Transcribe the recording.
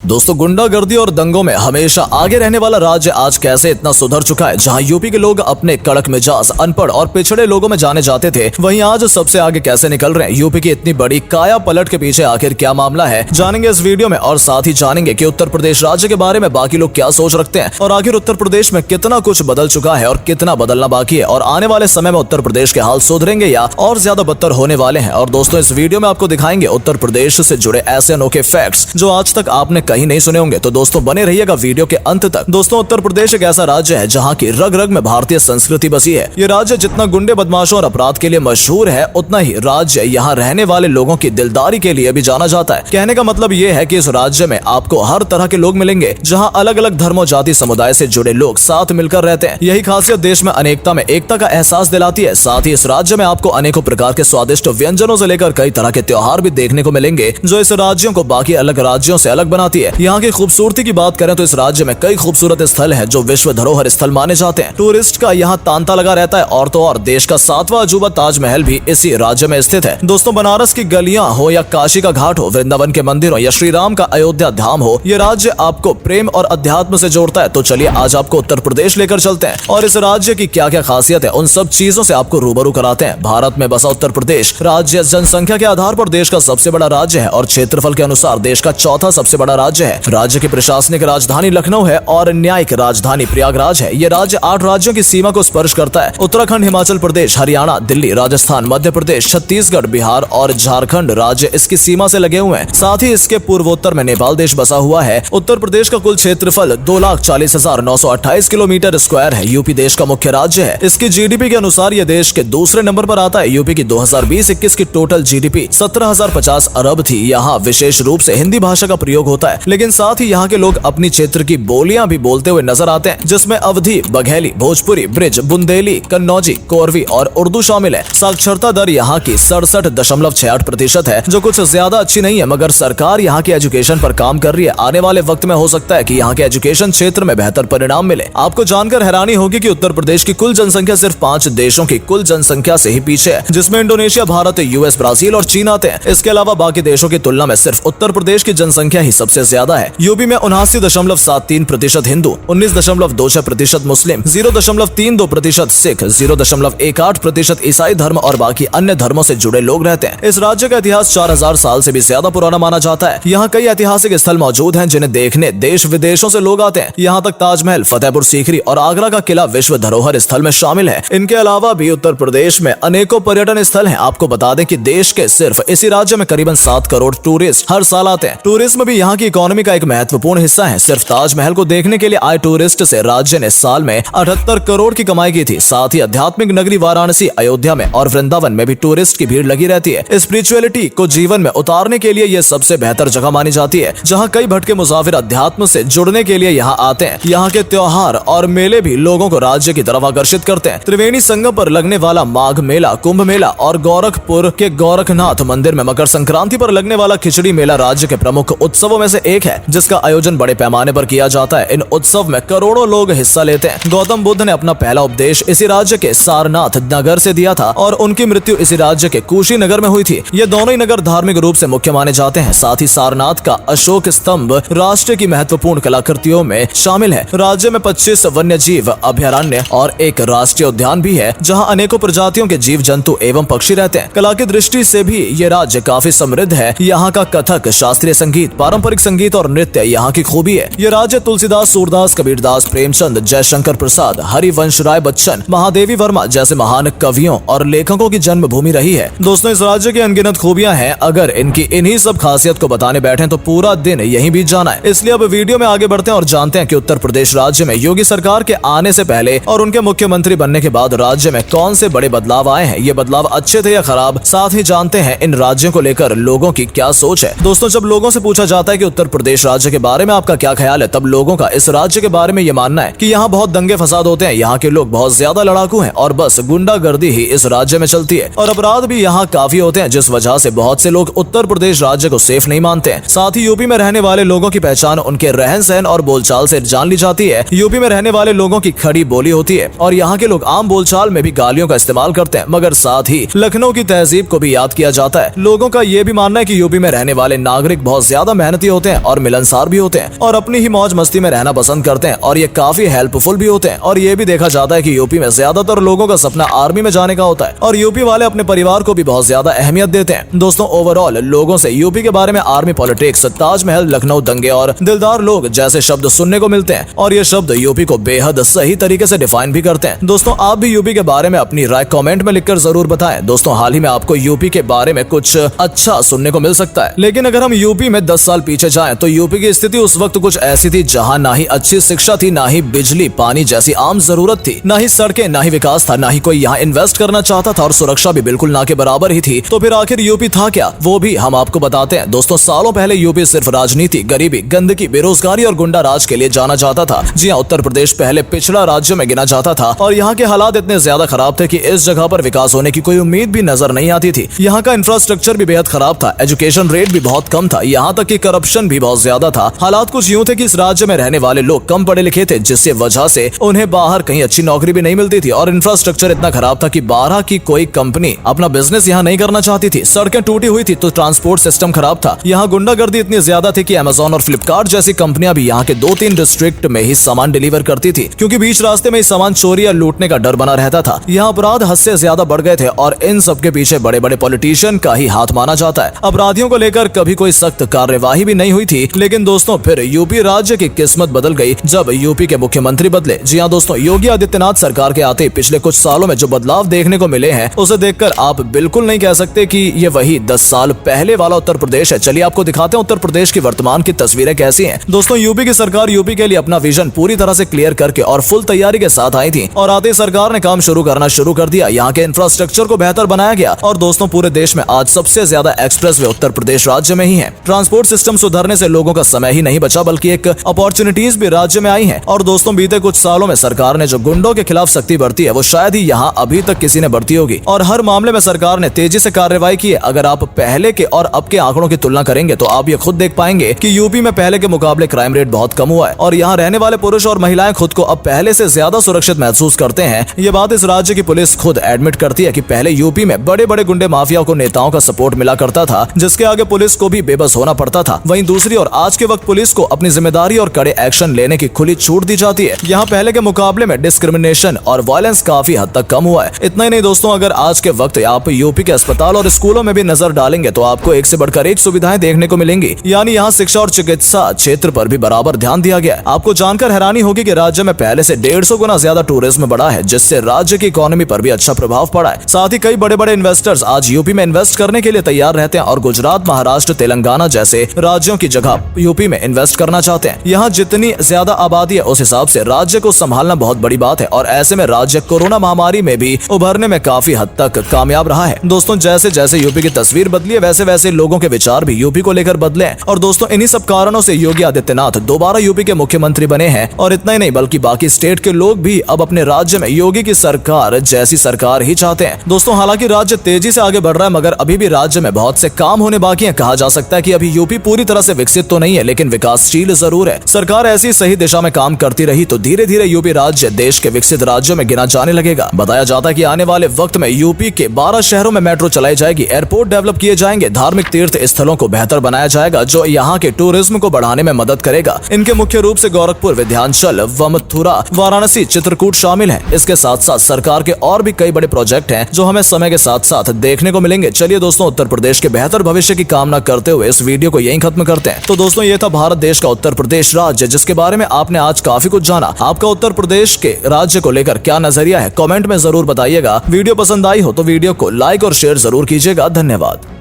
दोस्तों, गुंडागर्दी और दंगों में हमेशा आगे रहने वाला राज्य आज कैसे इतना सुधर चुका है। जहां यूपी के लोग अपने कड़क मिजाज, अनपढ़ और पिछड़े लोगों में जाने जाते थे, वहीं आज सबसे आगे कैसे निकल रहे हैं। यूपी की इतनी बड़ी काया पलट के पीछे आखिर क्या मामला है, जानेंगे इस वीडियो में। और साथ ही जानेंगे कि उत्तर प्रदेश राज्य के बारे में बाकी लोग क्या सोच रखते हैं और आखिर उत्तर प्रदेश में कितना कुछ बदल चुका है और कितना बदलना बाकी है, और आने वाले समय में उत्तर प्रदेश के हाल सुधरेंगे या और ज्यादा बदतर होने वाले हैं। और दोस्तों, इस वीडियो में आपको दिखाएंगे उत्तर प्रदेश से जुड़े ऐसे अनोखे फैक्ट्स जो आज तक आपने कहीं नहीं सुने होंगे। तो दोस्तों, बने रहिएगा वीडियो के अंत तक। दोस्तों, उत्तर प्रदेश एक ऐसा राज्य है जहां की रग रग में भारतीय संस्कृति बसी है। ये राज्य जितना गुंडे, बदमाशों और अपराध के लिए मशहूर है, उतना ही राज्य यहाँ रहने वाले लोगों की दिलदारी के लिए भी जाना जाता है। कहने का मतलब ये है कि इस राज्य में आपको हर तरह के लोग मिलेंगे, जहाँ अलग अलग धर्मों, जाति, समुदाय से जुड़े लोग साथ मिलकर रहते हैं। यही खासियत देश में अनेकता में एकता का एहसास दिलाती है। साथ ही इस राज्य में आपको अनेकों प्रकार के स्वादिष्ट व्यंजनों से लेकर कई तरह के त्योहार भी देखने को मिलेंगे, जो इस राज्यों को बाकी अलग राज्यों से अलग बनाती है। यहाँ की खूबसूरती की बात करें तो इस राज्य में कई खूबसूरत स्थल हैं जो विश्व धरोहर स्थल माने जाते हैं। टूरिस्ट का यहाँ तांता लगा रहता है। और तो और देश का 7वां अजूबा ताजमहल भी इसी राज्य में स्थित है। दोस्तों, बनारस की गलियां हो या काशी का घाट हो, वृंदावन के मंदिर हो या श्री राम का अयोध्या धाम हो, ये राज्य आपको प्रेम और अध्यात्म से जोड़ता है। तो चलिए आज आपको उत्तर प्रदेश लेकर चलते हैं और इस राज्य की क्या क्या खासियत है, उन सब चीजों से आपको रूबरू कराते हैं। भारत में बसा उत्तर प्रदेश राज्य जनसंख्या के आधार पर देश का सबसे बड़ा राज्य है और क्षेत्रफल के अनुसार देश का चौथा सबसे बड़ा राज्य है। राज्य की प्रशासनिक राजधानी लखनऊ है और न्यायिक राजधानी प्रयागराज है। ये राज्य 8 राज्यों की सीमा को स्पर्श करता है। उत्तराखंड, हिमाचल प्रदेश, हरियाणा, दिल्ली, राजस्थान, मध्य प्रदेश, छत्तीसगढ़, बिहार और झारखंड राज्य इसकी सीमा से लगे हुए हैं। साथ ही इसके पूर्वोत्तर में नेपाल देश बसा हुआ है। उत्तर प्रदेश का कुल क्षेत्रफल 2,40,928 किलोमीटर स्क्वायर है। यूपी देश का मुख्य राज्य है। इसकी जीडीपी के अनुसार यह देश के दूसरे नंबर पर आता है। यूपी की 2020-21 की टोटल जीडीपी 17,050 अरब थी। यहाँ विशेष रूप से हिंदी भाषा का प्रयोग होता है, लेकिन साथ ही यहाँ के लोग अपनी क्षेत्र की बोलियां भी बोलते हुए नजर आते हैं, जिसमें अवधी, बघेली, भोजपुरी, ब्रिज, बुंदेली, कन्नौजी, कोरवी और उर्दू शामिल है। साक्षरता दर यहाँ की 67.68% है, जो कुछ ज्यादा अच्छी नहीं है, मगर सरकार यहाँ के एजुकेशन पर काम कर रही है। आने वाले वक्त में हो सकता है कि यहाँ के एजुकेशन क्षेत्र में बेहतर परिणाम मिले। आपको जानकर हैरानी होगी कि उत्तर प्रदेश की कुल जनसंख्या सिर्फ 5 देशों की कुल जनसंख्या से ही पीछे है, जिसमें इंडोनेशिया, भारत, यूएस, ब्राजील और चीन आते हैं। इसके अलावा बाकी देशों की तुलना में सिर्फ उत्तर प्रदेश की जनसंख्या ही सबसे ज्यादा है। यूपी में 79.73% हिंदू, 19.26% मुस्लिम, 0.32% सिख, 0.18% ईसाई धर्म और बाकी अन्य धर्मों से जुड़े लोग रहते हैं। इस राज्य का इतिहास 4000 साल से भी ज्यादा पुराना माना जाता है। यहाँ कई ऐतिहासिक स्थल मौजूद हैं जिन्हें देखने देश विदेशों से लोग आते हैं। यहाँ तक ताजमहल, फतेहपुर सीकरी और आगरा का किला विश्व धरोहर स्थल में शामिल है। इनके अलावा भी उत्तर प्रदेश में अनेकों पर्यटन स्थल हैं। आपको बता दें कि देश के सिर्फ इसी राज्य में करीबन 7 करोड़ टूरिस्ट हर साल आते हैं। टूरिज्म भी यहाँ की इकोनॉमी का एक महत्वपूर्ण हिस्सा है। सिर्फ ताजमहल को देखने के लिए आए टूरिस्ट से राज्य ने साल में 78 करोड़ की कमाई की थी। साथ ही आध्यात्मिक नगरी वाराणसी, अयोध्या में और वृंदावन में भी टूरिस्ट की भीड़ लगी रहती है। स्पिरिचुअलिटी को जीवन में उतारने के लिए ये सबसे बेहतर जगह मानी जाती है, जहाँ कई भटके मुसाफिर अध्यात्म से जुड़ने के लिए यहाँ आते हैं। यहाँ के त्योहार और मेले भी लोगों को राज्य की तरफ आकर्षित करते हैं। त्रिवेणी संगम पर लगने वाला माघ मेला, कुंभ मेला और गोरखपुर के गोरखनाथ मंदिर में मकर संक्रांति पर लगने वाला खिचड़ी मेला राज्य के प्रमुख उत्सवों में से एक है, जिसका आयोजन बड़े पैमाने पर किया जाता है। इन उत्सव में करोड़ों लोग हिस्सा लेते हैं। गौतम बुद्ध ने अपना पहला उपदेश इसी राज्य के सारनाथ नगर से दिया था और उनकी मृत्यु इसी राज्य के कुशीनगर में हुई थी। ये दोनों ही नगर धार्मिक रूप से मुख्य माने जाते हैं। साथ ही सारनाथ का अशोक स्तंभ राष्ट्र की महत्वपूर्ण कलाकृतियों में शामिल है। राज्य में 25 वन्य जीव अभयारण्य और एक राष्ट्रीय उद्यान भी है, जहाँ अनेकों प्रजातियों के जीव जंतु एवं पक्षी रहते हैं। कला की दृष्टि से भी ये राज्य काफी समृद्ध है। यहाँ का कथक, शास्त्रीय संगीत, पारंपरिक संगीत और नृत्य यहाँ की खूबी है। ये राज्य तुलसीदास, सूरदास, कबीरदास, प्रेमचंद, जयशंकर प्रसाद, हरिवंश राय बच्चन, महादेवी वर्मा जैसे महान कवियों और लेखकों की जन्मभूमि रही है। दोस्तों, इस राज्य की अनगिनत खूबियां हैं। अगर इनकी इन्हीं सब खासियत को बताने बैठे तो पूरा दिन यहीं बीत जाना है। इसलिए अब वीडियो में आगे बढ़ते हैं और जानते हैं कि उत्तर प्रदेश राज्य में योगी सरकार के आने से पहले और उनके मुख्यमंत्री बनने के बाद राज्य में कौन से बड़े बदलाव आए हैं। ये बदलाव अच्छे थे या खराब। साथ ही जानते हैं इन राज्यों को लेकर लोगों की क्या सोच है। दोस्तों, जब लोगों से पूछा जाता है कि उत्तर प्रदेश राज्य के बारे में आपका क्या ख्याल है, तब लोगों का इस राज्य के बारे में ये मानना है कि यहाँ बहुत दंगे फसाद होते हैं, यहाँ के लोग बहुत ज्यादा लड़ाकू हैं और बस गुंडागर्दी ही इस राज्य में चलती है और अपराध भी यहाँ काफी होते हैं, जिस वजह से बहुत से लोग उत्तर प्रदेश राज्य को सेफ नहीं मानते हैं। साथ ही यूपी में रहने वाले लोगों की पहचान उनके रहन सहन और बोलचाल से जान ली जाती है। यूपी में रहने वाले लोगों की खड़ी बोली होती है और यहाँ के लोग आम बोलचाल में भी गालियों का इस्तेमाल करते हैं, मगर साथ ही लखनऊ की तहजीब को भी याद किया जाता है। लोगों का ये भी मानना है कि यूपी में रहने वाले नागरिक बहुत ज्यादा मेहनती होते हैं हैं और मिलनसार भी होते हैं और अपनी ही मौज मस्ती में रहना पसंद करते हैं और ये काफी हेल्पफुल भी होते हैं। और ये भी देखा जाता है कि यूपी में ज्यादातर लोगों का सपना आर्मी में जाने का होता है और यूपी वाले अपने परिवार को भी बहुत ज्यादा अहमियत देते हैं। दोस्तों ओवरऑल लोगों से यूपी के बारे में आर्मी पॉलिटिक्स, ताजमहल, लखनऊ दंगे और दिलदार लोग जैसे शब्द सुनने को मिलते हैं और ये शब्द यूपी को बेहद सही तरीके से डिफाइन भी करते हैं। दोस्तों आप भी यूपी के बारे में अपनी राय कमेंट में लिखकर जरूर बताएं। दोस्तों हाल ही में आपको यूपी के बारे में कुछ अच्छा सुनने को मिल सकता है, लेकिन अगर हम यूपी में 10 साल पीछे जाएं तो यूपी की स्थिति उस वक्त कुछ ऐसी थी जहां ना ही अच्छी शिक्षा थी, ना ही बिजली पानी जैसी आम जरूरत थी, ना ही सड़कें, ना ही विकास था, ना ही कोई यहाँ इन्वेस्ट करना चाहता था और सुरक्षा भी बिल्कुल ना के बराबर ही थी। तो फिर आखिर यूपी था क्या, वो भी हम आपको बताते हैं। दोस्तों सालों पहले यूपी सिर्फ राजनीति, गरीबी, गंदगी, बेरोजगारी और गुंडा राज के लिए जाना जाता था। जी हाँ, उत्तर प्रदेश पहले पिछड़ा राज्य में गिना जाता था और यहाँ के हालात इतने ज्यादा खराब थे कि इस जगह पर विकास होने की कोई उम्मीद भी नजर नहीं आती थी। यहाँ का इंफ्रास्ट्रक्चर भी बेहद खराब था, एजुकेशन रेट भी बहुत कम था, यहाँ तक कि करप्शन भी बहुत ज्यादा था। हालात कुछ यूं थे कि इस राज्य में रहने वाले लोग कम पढ़े लिखे थे, जिससे वजह से उन्हें बाहर कहीं अच्छी नौकरी भी नहीं मिलती थी और इंफ्रास्ट्रक्चर इतना खराब था कि बाहर की कोई कंपनी अपना बिजनेस यहाँ नहीं करना चाहती थी। सड़कें टूटी हुई थी तो ट्रांसपोर्ट सिस्टम खराब था। यहाँ गुंडागर्दी इतनी ज्यादा थी कि अमेजोन और फ्लिपकार्ट जैसी कंपनियां भी यहाँ के 2-3 डिस्ट्रिक्ट में ही सामान डिलीवर करती थी, क्योंकि बीच रास्ते में सामान चोरी या लूटने का डर बना रहता था। यहाँ अपराध हद से ज्यादा बढ़ गए थे और इन सब के पीछे बड़े बड़े पॉलिटिशियन का ही हाथ माना जाता है। अपराधियों को लेकर कभी कोई सख्त कार्यवाही भी नहीं हुई थी। लेकिन दोस्तों फिर यूपी राज्य की किस्मत बदल गई जब यूपी के मुख्यमंत्री बदले। जी हाँ दोस्तों, योगी आदित्यनाथ सरकार के आते पिछले कुछ सालों में जो बदलाव देखने को मिले हैं उसे देखकर आप बिल्कुल नहीं कह सकते कि ये वही 10 साल पहले वाला उत्तर प्रदेश है। चलिए आपको दिखाते हैं उत्तर प्रदेश की वर्तमान की तस्वीरें कैसी हैं। दोस्तों यूपी की सरकार यूपी के लिए अपना विजन पूरी तरह से क्लियर करके और फुल तैयारी के साथ आई थी और आते सरकार ने काम शुरू करना शुरू कर दिया। यहाँ के इंफ्रास्ट्रक्चर को बेहतर बनाया गया और दोस्तों पूरे देश में आज सबसे ज्यादा एक्सप्रेस वे उत्तर प्रदेश राज्य में ही है। ट्रांसपोर्ट सिस्टम सुधरने से लोगों का समय ही नहीं बचा बल्कि एक अपॉर्चुनिटीज भी राज्य में आई है। और दोस्तों बीते कुछ सालों में सरकार ने जो गुंडों के खिलाफ सख्ती बरती है वो शायद ही यहाँ अभी तक किसी ने बरती होगी और हर मामले में सरकार ने तेजी से कार्रवाई की है। अगर आप पहले के और अब के आंकड़ों की तुलना करेंगे तो आप ये खुद देख पाएंगे कि यूपी में पहले के मुकाबले क्राइम रेट बहुत कम हुआ है और यहाँ रहने वाले पुरुष और महिलाएं खुद को अब पहले से ज्यादा सुरक्षित महसूस करते हैं। ये बात इस राज्य की पुलिस खुद एडमिट करती है कि पहले यूपी में बड़े बड़े गुंडे माफिया को नेताओं का सपोर्ट मिला करता था, जिसके आगे पुलिस को भी बेबस होना पड़ता था। वहीं दूसरी ओर आज के वक्त पुलिस को अपनी जिम्मेदारी और कड़े एक्शन लेने की खुली छूट दी जाती है। यहाँ पहले के मुकाबले में डिस्क्रिमिनेशन और वायलेंस काफी हद तक कम हुआ है। इतना ही नहीं दोस्तों, अगर आज के वक्त आप यूपी के अस्पताल और स्कूलों में भी नजर डालेंगे तो आपको एक से बढ़कर एक सुविधाएं देखने को मिलेंगी। यानी यहाँ शिक्षा और चिकित्सा क्षेत्र पर भी बराबर ध्यान दिया गया है। आपको जानकर हैरानी होगी कि राज्य में पहले से 150 गुना ज्यादा टूरिज्म बढ़ा है, जिससे राज्य की इकोनॉमी पर भी अच्छा प्रभाव पड़ा है। साथ ही कई बड़े बड़े इन्वेस्टर्स आज यूपी में इन्वेस्ट करने के लिए तैयार रहते हैं और गुजरात, महाराष्ट्र, तेलंगाना जैसे राज्यों की जगह यूपी में इन्वेस्ट करना चाहते हैं। यहाँ जितनी ज्यादा आबादी है उस हिसाब से राज्य को संभालना बहुत बड़ी बात है और ऐसे में राज्य कोरोना महामारी में भी उभरने में काफी हद तक कामयाब रहा है। दोस्तों जैसे जैसे यूपी की तस्वीर बदली है वैसे वैसे लोगों के विचार भी यूपी को लेकर बदले हैं और दोस्तों इन्हीं सब कारणों से योगी आदित्यनाथ दोबारा यूपी के मुख्यमंत्री बने हैं। और इतना ही नहीं बल्कि बाकी स्टेट के लोग भी अब अपने राज्य में योगी की सरकार जैसी सरकार ही चाहते हैं। दोस्तों हालांकि राज्य तेजी से आगे बढ़ रहा है मगर अभी भी राज्य में बहुत से काम होने बाकी हैं। कहा जा सकता है कि अभी यूपी पूरी तरह से विकसित तो नहीं है लेकिन विकासशील जरूर है। सरकार ऐसी सही दिशा में काम करती रही तो धीरे धीरे यूपी राज्य देश के विकसित राज्यों में गिना जाने लगेगा। बताया जाता है कि आने वाले वक्त में यूपी के 12 शहरों में मेट्रो चलाई जाएगी, एयरपोर्ट डेवलप किए जाएंगे, धार्मिक तीर्थ स्थलों को बेहतर बनाया जाएगा जो यहाँ के टूरिज्म को बढ़ाने में मदद करेगा। इनके मुख्य रूप से गोरखपुर, विंध्याचल, मथुरा, वाराणसी, चित्रकूट शामिल हैं। इसके साथ साथ सरकार के और भी कई बड़े प्रोजेक्ट हैं जो हमें समय के साथ साथ देखने को मिलेंगे। चलिए दोस्तों उत्तर प्रदेश के बेहतर भविष्य की कामना करते हुए इस वीडियो को यहीं खत्म करते हैं। तो दोस्तों ये था भारत देश का उत्तर प्रदेश राज्य जिसके बारे में आपने आज काफी कुछ जाना। आपका उत्तर प्रदेश के राज्य को लेकर क्या नजरिया है कमेंट में जरूर बताइएगा। वीडियो पसंद आई हो तो वीडियो को लाइक और शेयर जरूर कीजिएगा। धन्यवाद।